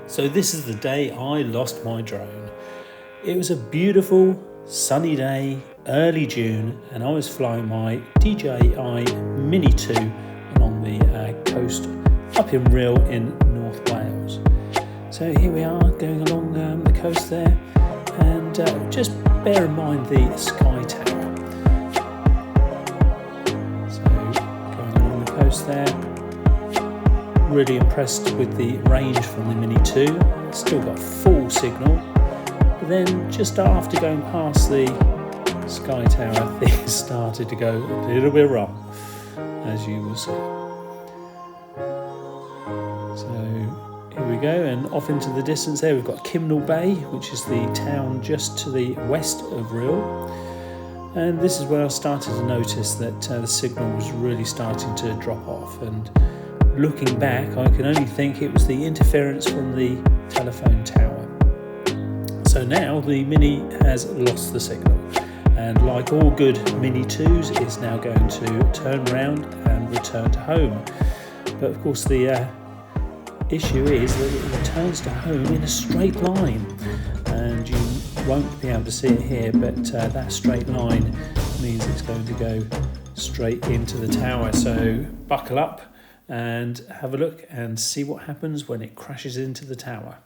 So this is the day I lost my drone. It was a beautiful sunny day, early June, and I was flying my DJI Mini 2 along the coast up in Rhyl in North Wales. So here we are going along the coast there, and just bear in mind the Sky Tower. So going along the coast there. Really impressed with the range from the Mini 2. Still got full signal, but then just after going past the Sky Tower, things started to go a little bit wrong, as you will see. So here we go, and off into the distance there we've got Kimnel Bay, which is the town just to the west of Rhyl. And this is where I started to notice that the signal was really starting to drop off, and looking back, I can only think it was the interference from the telephone tower. So now the Mini has lost the signal, and like all good Mini 2s, it's now going to turn around and return to home. But of course the issue is that it returns to home in a straight line, and you won't be able to see it here, but that straight line means it's going to go straight into the tower. So buckle up and have a look and see what happens when it crashes into the tower.